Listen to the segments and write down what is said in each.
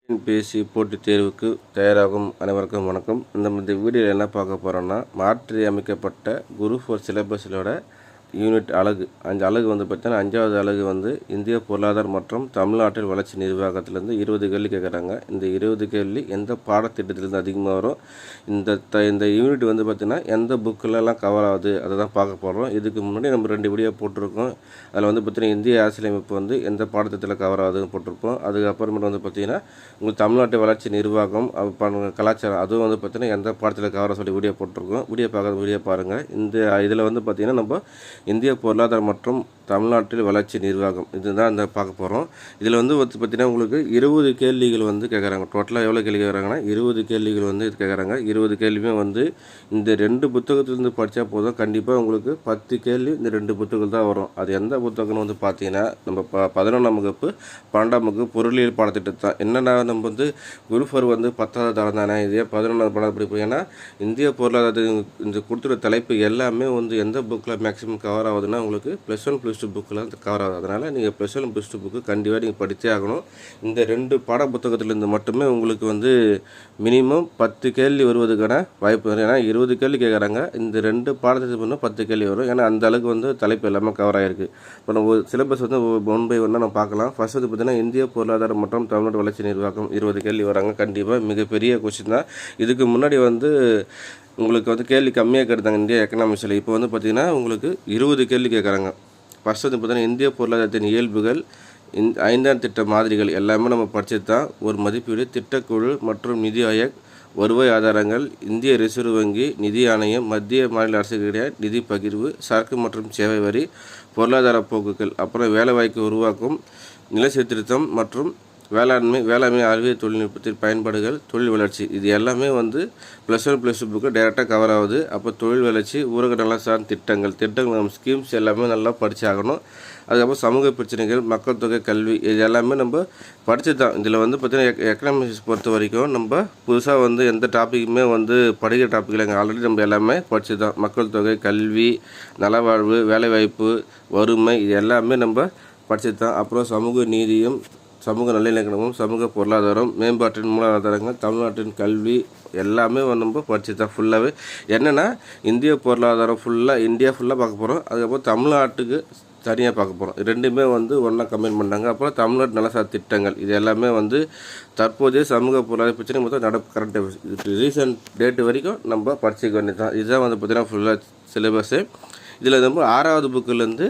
TNPSC போட்டித் தேர்வுக்கு தயாராகும் அனைவருக்கும் வணக்கம். இந்த வீடியோவில் என்ன பார்க்க போகிறோன்னா, மாற்றி அமைக்கப்பட்ட குரூப் 4 சிலபஸிலோட யூனிட் அலகு 5 அலகு வந்து பார்த்தீங்கன்னா 5வது அலகு வந்து இந்திய பொருளாதாரம் மற்றும் தமிழ்நாட்டில் வளர்ச்சி நிர்வாகத்திலேருந்து 20 கேள்வி கேட்குறாங்க. இந்த 20 கேள்வி எந்த பாடத்திட்டத்திலேருந்து அதிகமாக வரும், இந்த யூனிட் வந்து பார்த்திங்கன்னா எந்த புக்கிலலாம் கவர் ஆகுது அதை தான் பார்க்க போகிறோம். இதுக்கு முன்னாடி நம்ம 2 வீடியோ போட்டிருக்கோம். அதில் வந்து பார்த்திங்கன்னா இந்திய அரசியலமைப்பு வந்து எந்த பாடத்திட்டத்தில் கவர் ஆகுதுன்னு போட்டிருப்போம். அதுக்கப்புறமேட்டு வந்து பார்த்திங்கன்னா உங்களுக்கு தமிழ்நாட்டு வளர்ச்சி நிர்வாகம் கலாச்சாரம் அதுவும் வந்து பார்த்திங்கன்னா எந்த பாடத்தில் கவர் சொல்லி வீடியோ போட்டிருக்கோம். வீடியோ பாருங்கள். இதில் வந்து பார்த்திங்கன்னா நம்ம இந்திய பொருளாதாரம் மற்றும் தமிழ்நாட்டில் வளர்ச்சி நிர்வாகம் இதுதான் இந்த பார்க்க போகிறோம். இதில் வந்து பார்த்திங்கன்னா உங்களுக்கு 20 கேள்விகள் வந்து கேட்குறாங்க. டோட்டலாக எவ்வளோ கேள்வி கேட்குறாங்கன்னா 20 கேள்விகள் வந்து இது கேட்குறாங்க. 20 கேள்வியுமே வந்து இந்த 2 புத்தகத்துலேருந்து படித்தா போதும். கண்டிப்பாக உங்களுக்கு 10 கேள்வி இந்த 2 புத்தகம் தான் வரும். அது எந்த புத்தகம்னு வந்து பார்த்தீங்கன்னா நம்ம 11ஆம் வகுப்பு 12ஆம் வகுப்பு பொருளியல் பாடத்திட்டம் தான். என்னென்னா நம்ம வந்து குரூப் 4 வந்து 10வது தரம் தானே, இதே 11வது பாடம் படிப்போம். ஏன்னா இந்திய பொருளாதாரத்தில் இந்த கொடுத்துருக்க தலைப்பு எல்லாமே வந்து எந்த புக்கில் மேக்ஸிமம் கவர் ஆகுதுன்னா உங்களுக்கு +1 +2 புக்கில் கவர் ஆகுது. அதனால் நீங்கள் +1 +2 புக்கு கண்டிப்பாக நீங்கள் படித்தே ஆகணும். இந்த 2 பாட புத்தகத்திலேருந்து மட்டுமே உங்களுக்கு வந்து மினிமம் 10 கேள்வி வருவதுக்கான வாய்ப்பு வரும். ஏன்னா 20 கேள்வி கேட்குறாங்க. இந்த 2 பாடத்துக்கு பண்ணால் 10 கேள்வி வரும். ஏன்னா அந்த அளவுக்கு வந்து தலைப்பு எல்லாமே கவர் ஆகிருக்கு. இப்போ நம்ம சிலபஸ் வந்து 1 by 1 நம்ம பார்க்கலாம். ஃபர்ஸ்ட் வந்து பார்த்திங்கன்னா இந்திய பொருளாதாரம் மற்றும் தமிழ்நாடு வளர்ச்சி நிர்வாகம் 20 கேள்வி வராங்க. கண்டிப்பாக மிகப்பெரிய கொஸ்டின் தான். இதுக்கு முன்னாடி வந்து உங்களுக்கு வந்து கேள்வி கம்மியாக கேட்டாங்க இந்திய எக்கனாமிக்ஸில். இப்போ வந்து பார்த்திங்கன்னா உங்களுக்கு 20 கேள்வி கேட்குறாங்க. ஃபர்ஸ்ட் வந்து பார்த்திங்கன்னா இந்திய பொருளாதாரத்தின் இயல்புகள், 5ஆம் திட்ட மாதிரிகள் எல்லாமே நம்ம படித்தது தான். ஒரு மதிப்பீடு, திட்டக்குழு மற்றும் நிதி ஆயோக், வருவாய் ஆதாரங்கள், இந்திய ரிசர்வ் வங்கி, நிதி ஆணையம், மத்திய மாநில அரசுகளிடையே நிதி பகிர்வு, சரக்கு மற்றும் சேவை வரி, பொருளாதார போக்குகள், அப்புறம் வேலைவாய்ப்பு உருவாக்கும், நில சீர்திருத்தம் மற்றும் வேளாண்மை அறிவியல் தொழில்நுட்பத்தில் பயன்பாடுகள், தொழில் வளர்ச்சி இது எல்லாமே வந்து +1 +2 புக்கு டைரெக்டாக கவர் ஆகுது. அப்போ தொழில் வளர்ச்சி, ஊரக நல சார்ந்த திட்டங்கள் நம்ம ஸ்கீம்ஸ் எல்லாமே நல்லா படிச்சாகணும். அதுக்கப்புறம் சமூக பிரச்சனைகள், மக்கள் தொகை, கல்வி இது எல்லாமே நம்ம படித்து தான். இதில் வந்து பார்த்திங்கன்னா எக்கனாமிக்ஸ் பொறுத்த வரைக்கும் நம்ம புதுசாக வந்து எந்த டாப்பிக்குமே வந்து படிக்கிற டாபிக் இல்லைங்க. ஆல்ரெடி நம்ம எல்லாமே படித்து தான். மக்கள் தொகை, கல்வி, நலவாழ்வு, வேலைவாய்ப்பு, வறுமை இது எல்லாமே நம்ம படித்து தான். அப்புறம் சமூக நீதியும் சமூக நல்லிணக்கமும், சமூக பொருளாதாரம், மேம்பாட்டின் மூலாதாரங்கள், தமிழ்நாட்டின் கல்வி எல்லாமே நம்ம படித்து தான் ஃபுல்லாகவே. என்னென்னா இந்திய பொருளாதாரம் இந்தியா ஃபுல்லாக பார்க்க போகிறோம். அதுக்கப்புறம் தமிழ்நாட்டுக்கு தனியாக பார்க்க போகிறோம். ரெண்டுமே வந்து ஒன்றா கம்பைன் பண்ணாங்க. அப்புறம் தமிழ்நாட்டு நலசார் திட்டங்கள் இது எல்லாமே வந்து தற்போதைய சமூக பொருளாதார பிரச்சனை மொத்தம் கரண்ட் ரீசன்ட் டேட்டு வரைக்கும் நம்ம படிச்சுக்க வேண்டியது தான். இதுதான் வந்து பார்த்திங்கன்னா ஃபுல்லாக சிலபஸ்ஸு. இதில் நம்ம 6வது புக்கிலேருந்து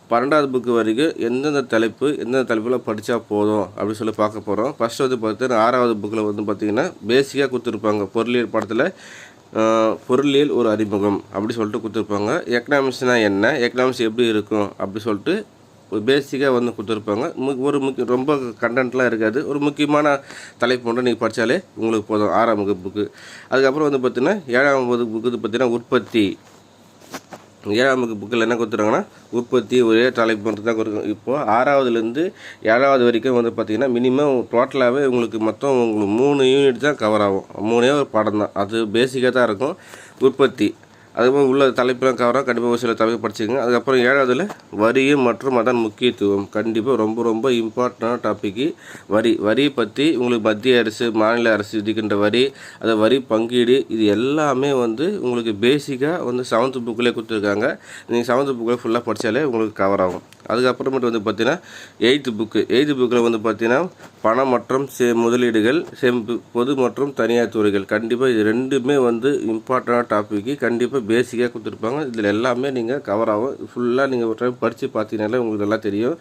12வது புக்கு வரைக்கும் எந்தெந்த தலைப்பில் படித்தா போதும் அப்படின்னு சொல்லி பார்க்க போகிறோம். ஃபஸ்ட்டு வந்து பார்த்தீங்கன்னா 6வது புக்கில் வந்து பார்த்திங்கன்னா பேசிக்காக கொடுத்துருப்பாங்க. பொருளியல் பாடத்தில் பொருளியல் ஒரு அறிமுகம் அப்படி சொல்லிட்டு கொடுத்துருப்பாங்க. எக்கனாமிக்ஸ்னால் என்ன, எக்கனாமிக்ஸ் எப்படி இருக்கும் அப்படி சொல்லிட்டு பேசிக்காக வந்து கொடுத்துருப்பாங்க. ரொம்ப கண்டென்ட்லாம் இருக்காது. ஒரு முக்கியமான தலைப்பு மட்டும் நீங்கள் படித்தாலே உங்களுக்கு போதும் 6ஆம் வகுப்பு புக்கு. அதுக்கப்புறம் வந்து பார்த்திங்கன்னா 7ஆம் வகுப்பு புக்கு பார்த்திங்கன்னா உற்பத்தி. 7ஆம் வகுப்பு புக்கில் என்ன கொடுத்துருக்காங்கன்னா உற்பத்தி ஒரே தலைப்பு மட்டும் தான் கொடுக்கும். இப்போது 6வதுலேருந்து 7வது வரைக்கும் வந்து பார்த்திங்கன்னா மினிமம் டோட்டலாகவே உங்களுக்கு மொத்தம் 3 யூனிட் தான் கவர் ஆகும். 3 ஒரு பாடம் தான். அது பேசிக்காக தான் இருக்கும் உற்பத்தி. அதுக்கப்புறம் உள்ள தலைப்பெலாம் கவராக கண்டிப்பாக ஒரு சில தலைப்பு படிச்சுக்கோங்க. அதுக்கப்புறம் 7வதுல வரியும் மற்றும் அதன் முக்கியத்துவம் கண்டிப்பாக ரொம்ப இம்பார்ட்டண்டான டாப்பிக்கு வரி பற்றி உங்களுக்கு மத்திய அரசு மாநில அரசு விதிக்கின்ற வரி, அதை வரி பங்கீடு இது எல்லாமே வந்து உங்களுக்கு பேசிக்காக வந்து 7th புக்கிலே கொடுத்துருக்காங்க. நீங்கள் 7th புக்கில் ஃபுல்லாக படித்தாலே உங்களுக்கு கவர் ஆகும். அதுக்கப்புறமேட்டு வந்து பார்த்திங்கன்னா 8th புக்கில் வந்து பார்த்திங்கன்னா பணம் மற்றும் முதலீடுகள், சேமிப்பு, பொது மற்றும் தனியார் துறைகள் கண்டிப்பாக இது ரெண்டுமே வந்து இம்பார்ட்டண்டான டாப்பிக்கு. கண்டிப்பாக பேசிக்காக கொடுத்துருப்பாங்க. இதில் எல்லாமே நீங்கள் கவர் ஆகும். ஃபுல்லாக நீங்கள் ஒரு டைம் படித்து பார்த்தீங்கன்னாலே உங்களுக்கு நல்லா தெரியும்.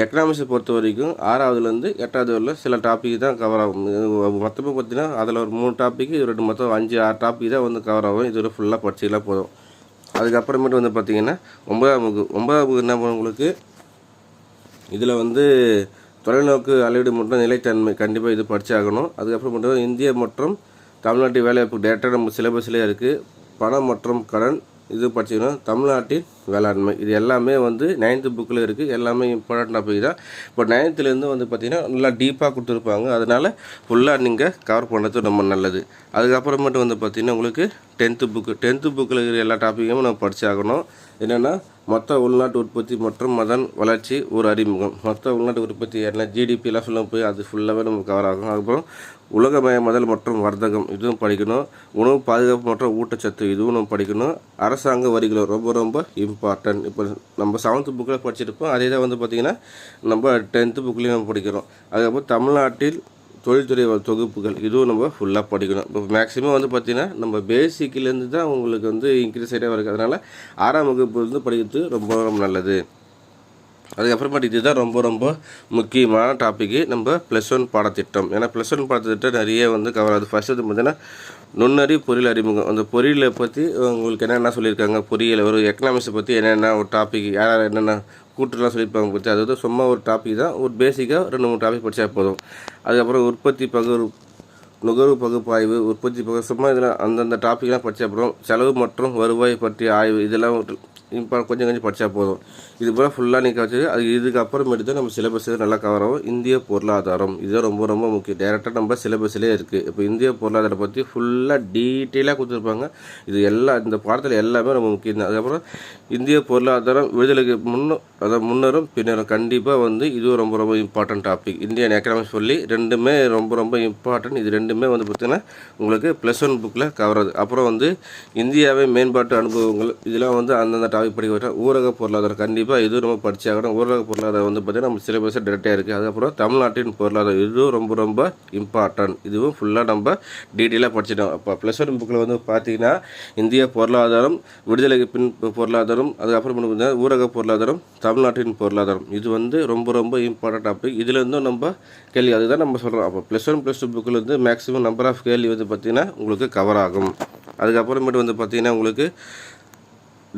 எக்கனாமிக்ஸை பொறுத்த வரைக்கும் 6வதுலேருந்து 8வது வரல சில டாப்பிக் தான் கவர் ஆகும். மொத்தமாக பார்த்திங்கன்னா அதில் ஒரு 3 டாப்பிக்கு இது மொத்தம் 5-6 டாப்பிக் தான் வந்து கவர் ஆகும். இது ஃபுல்லாக படிச்சிக்கலாம் போதும். அதுக்கப்புறமேட்டு வந்து பார்த்திங்கன்னா 9ஆம் வகுப்பு என்ன பண்ணும் உங்களுக்கு இதில் வந்து தொலைநோக்கு அளவீடு மற்றும் நிலைத்தன்மை கண்டிப்பாக இது படித்தாகணும். அதுக்கப்புறம் மட்டும் இந்திய மற்றும் தமிழ்நாட்டு வேலைவாய்ப்பு டேட்டா நம்ம சிலபஸ்லேயே இருக்குது. பணம் மற்றும் கடன் இது படிச்சுக்கணும். தமிழ்நாட்டின் வேளாண்மை இது எல்லாமே வந்து 9th புக்கில் இருக்குது. எல்லாமே இம்பார்ட்டன்ட் டாபிக் தான். இப்போ 9thலேருந்து வந்து பார்த்திங்கன்னா நல்லா டீப்பாக கொடுத்துருப்பாங்க. அதனால் ஃபுல்லாக நீங்கள் கவர் பண்ணுறது ரொம்ப நல்லது. அதுக்கப்புறமேட்டு வந்து பார்த்திங்கன்னா உங்களுக்கு 10th புக்கில் இருக்கிற எல்லா டாப்பிக்கும் நம்ம படித்தாகணும். என்னென்னா மொத்த உள்நாட்டு உற்பத்தி மற்றும் அதன் வளர்ச்சி ஒரு அறிமுகம். மொத்த உள்நாட்டு உற்பத்தி என்ன ஜிடிபிலாம் ஃபுல்லாக போய் அது ஃபுல்லாகவே நமக்கு கவர் ஆகும். அதுக்கப்புறம் உலகமயமாதல் மற்றும் வர்த்தகம் இதுவும் படிக்கணும். உணவு பாதுகாப்பு மற்றும் ஊட்டச்சத்து இதுவும் நம்ம படிக்கணும். அரசாங்க வரிகள் ரொம்ப ரொம்ப இம்பார்ட்டன்ட். இப்போ நம்ம 7th புக்கில் படிச்சிருப்போம், அதே தான் வந்து பார்த்திங்கன்னா நம்ம 10th புக்லேயும் நம்ம படிக்கிறோம். அதுக்கப்புறம் தமிழ்நாட்டில் தொழில்துறை தொகுப்புகள் இதுவும் நம்ம ஃபுல்லாக படிக்கணும். இப்போ மேக்ஸிமம் வந்து பார்த்திங்கன்னா நம்ம பேசிக்லேருந்து தான் உங்களுக்கு வந்து இன்க்ரீஸ் ஆகிட்டே வருது. அதனால் 6ஆம் வகுப்பு வந்து படிக்கிறது ரொம்ப ரொம்ப நல்லது. அதுக்கப்புறமேட்டு இதுதான் ரொம்ப ரொம்ப முக்கியமான டாப்பிக்கு நம்ம +1 பாடத்திட்டம். ஏன்னா +1 பாடத்திட்டம் நிறைய வந்து கவர் ஆகுது. ஃபஸ்ட்டு வந்து பார்த்திங்கன்னா நுண்ணறி பொறியியல் அறிமுகம். அந்த பொறியியலை பற்றி உங்களுக்கு என்னென்ன சொல்லியிருக்காங்க, பொறியியல் ஒரு எக்கனாமிக்ஸை பற்றி என்னென்ன ஒரு டாபிக் யார் யார் என்னென்ன கூட்டுலாம் சொல்லியிருப்பாங்க பற்றி, அதாவது சும்மா ஒரு டாபிக் தான், ஒரு பேசிக்காக 2-3 டாபிக் படித்தா போதும். அதுக்கப்புறம் உற்பத்தி நுகர்வு பகுப்பாய்வு, உற்பத்தி சும்மா இதில் அந்தந்த டாப்பிக்லாம் படித்த அப்புறம் செலவு மற்றும் வருவாய் பற்றிய ஆய்வு இதெல்லாம் இப்போ கொஞ்சம் படித்தா போதும். இது போல் ஃபுல்லாக நீங்கள் வச்சு இதுக்கப்புறமேட்டு தான் நம்ம சிலபஸ் நல்லா கவர் ஆகும். இந்திய பொருளாதாரம் இதுதான் ரொம்ப ரொம்ப முக்கியம். டேரெக்டாக நம்ம சிலபஸ்லேயே இருக்குது. இப்போ இந்திய பொருளாதாரம் பற்றி ஃபுல்லாக டீட்டெயிலாக கொடுத்துருப்பாங்க. இது இந்த பாடத்தில் எல்லாமே ரொம்ப முக்கியம் தான். அதுக்கப்புறம் இந்திய பொருளாதாரம் விடுதலைக்கு முன்னரும் பின்னரும் கண்டிப்பாக வந்து இதுவும் ரொம்ப ரொம்ப இம்பார்ட்டன்ட் டாபிக். இந்தியன் எக்கனாமிக்ஸ் சொல்லி ரெண்டுமே ரொம்ப ரொம்ப இம்பார்ட்டன்ட். இது ரெண்டுமே வந்து பார்த்திங்கன்னா உங்களுக்கு +1 புக்கில் கவர் ஆகுது. அப்புறம் வந்து இந்தியாவை மேம்பாட்டு அனுபவங்கள் இதெல்லாம் வந்து அந்தந்த டாபிக் படிக்க வச்சா. ஊரக பொருளாதாரம் கண்டிப்பாக இதுவும் ரொம்ப படிச்சாகணும். ஊரக பொருளாதாரம் வந்து பார்த்திங்கன்னா நம்ம சிலபஸில் டேரெக்டாக இருக்குது. அதுக்கப்புறம் தமிழ்நாட்டின் பொருளாதாரம் இதுவும் ரொம்ப ரொம்ப இம்பார்ட்டன்ட். இதுவும் ஃபுல்லாக நம்ம டீட்டெயிலாக படிச்சிட்டோம். அப்போ +1 புக்கில் வந்து பார்த்திங்கன்னா இந்திய பொருளாதாரம், விடுதலைக்கு பின் பொருளாதாரம், அதுக்கப்புறம் பார்த்தீங்கன்னா ஊரக பொருளாதாரம், தமிழ்நாட்டின் பொருளாதாரம் இது வந்து ரொம்ப ரொம்ப இம்பார்ட்டன்ட் டாபிக். இதில் இருந்தும் நம்ம கேள்வி அதுதான் நம்ம சொல்கிறோம். அப்போ +1 +2 புக்கில் வந்து மேக்ஸிமம் நம்பர் ஆஃப் கேள்வி வந்து பார்த்திங்கன்னா உங்களுக்கு கவர் ஆகும். அதுக்கப்புறமேட்டு வந்து பார்த்திங்கன்னா உங்களுக்கு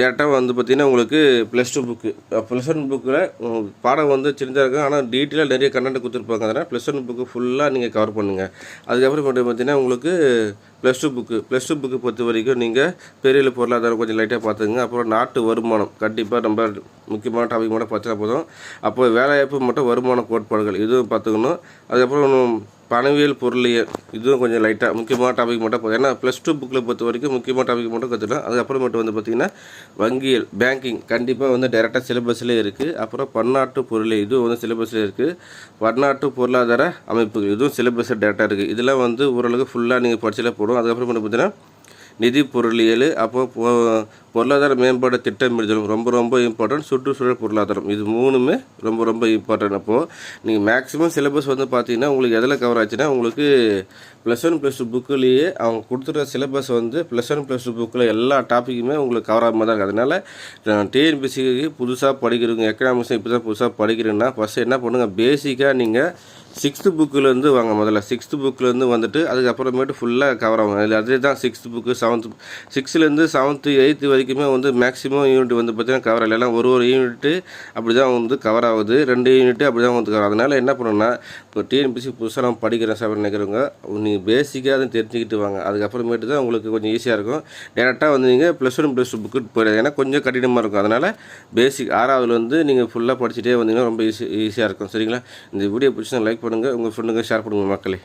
டேரெக்டாக வந்து பார்த்திங்கன்னா உங்களுக்கு +2 புக்கு +1 புக்கில் பாடம் வந்து சின்னதாக இருக்கும், ஆனால் டீட்டெயிலாக நிறைய கண்டென்ட் கொடுத்துருப்பாங்க. அதனால் +1 புக்கு ஃபுல்லாக நீங்கள் கவர் பண்ணுங்கள். அதுக்கப்புறம் பார்த்திங்கன்னா உங்களுக்கு +2 புக்கு பொறுத்த வரைக்கும் நீங்கள் பெரிய பொருளாதாரம் கொஞ்சம் லைட்டாக பார்த்துங்க. அப்புறம் நாட்டு வருமானம் கண்டிப்பாக நம்ம முக்கியமான டாபிக் மட்டும் பார்த்தா போதும். அப்போ வேலைவாய்ப்பு மற்றும் வருமான கோட்பாடுகள் இதுவும் பார்த்துக்கணும். அதுக்கப்புறம் பணவியல் பொருளியல் இதுவும் கொஞ்சம் லைட்டாக முக்கியமான டாபிக் மட்டும் போதும். ஏன்னா +2 புக்கில் பொறுத்த வரைக்கும் முக்கியமான டாபிக் மட்டும் கற்றுக்கலாம். அதுக்கப்புறமேட்டு வந்து பார்த்திங்கன்னா வங்கியல் பேங்கிங் கண்டிப்பாக வந்து டேரெக்டாக சிலபஸ்லேயே இருக்குது. அப்புறம் பன்னாட்டு பொருளியல் இதுவும் வந்து சிலபஸ்லேயே இருக்குது. பன்னாட்டு பொருளாதார அமைப்புகள் இதுவும் சிலபஸில் டேரெக்டாக இருக்குது. இதெல்லாம் வந்து ஓரளவுக்கு ஃபுல்லாக நீங்கள் படிச்சிலே போடும். அதுக்கப்புறமேட்டு பார்த்திங்கன்னா நிதி பொருளியல், அப்போது பொருளாதார மேம்பாடு திட்டமிடுதல் ரொம்ப ரொம்ப இம்பார்ட்டன்ட். சுற்றுச்சூழல் பொருளாதாரம் இது 3மே ரொம்ப ரொம்ப இம்பார்ட்டன்ட். அப்போது நீங்கள் மேக்ஸிமம் சிலபஸ் வந்து பார்த்தீங்கன்னா உங்களுக்கு எதில் கவர் ஆச்சுன்னா உங்களுக்கு +1 +2 புக்கிலேயே அவங்க கொடுத்துருக்க சிலபஸ் வந்து +1 +2 புக்கில் எல்லா டாப்பிக்குமே உங்களுக்கு கவர் ஆகாமல் தான் இருக்குது. அதனால் டிஎன்பிசிக்கு புதுசாக படிக்கிறவங்க எக்கனாமிக்ஸ் இப்போ தான் புதுசாக படிக்கிறீங்கன்னா ஃபஸ்ட்டு என்ன பண்ணுங்கள், பேசிக்காக நீங்கள் 6th புக்கிலேருந்து வாங்க. முதல்ல 6th புக்கிலேருந்து வந்துட்டு அதுக்கப்புறமேட்டு ஃபுல்லாக கவர் ஆகும். அதில் அதே தான் 6th book 7th 6லேருந்து 7th 8th வரைக்குமே வந்து மேக்ஸிமம் யூனிட் வந்து பார்த்திங்கன்னா கவர் ஆகலை. எல்லாம் ஒரு யூனிட்டு அப்படி தான் வந்து கவர் ஆகுது. 2 யூனிட்டு அப்படி தான் வந்து கவர். அதனால் என்ன பண்ணணும்னா இப்போ டிஎன்பிசி புதுசாக நம்ம படிக்கிறேன் சார் நினைக்கிறவங்க நீங்கள் பேசிக்காக அதை தெரிஞ்சுக்கிட்டு வாங்க. அதுக்கப்புறமேட்டு தான் உங்களுக்கு கொஞ்சம் ஈஸியாக இருக்கும். டேரெக்டாக வந்து நீங்கள் +1 +2 புக்கு போயிடாது. ஏன்னா கொஞ்சம் கடினமாக இருக்கும். அதனால் பேசிக் 6ஆவதுலேருந்து நீங்கள் ஃபுல்லாக படிச்சுட்டே வந்தீங்கன்னா ரொம்ப ஈஸியாக இருக்கும். சரிங்களா? இந்த வீடியோ பிடிச்சி லைக் பண்ணுங்கள், உங்கள் ஃப்ரெண்டுங்க ஷேர் பண்ணுங்கள் மக்களே.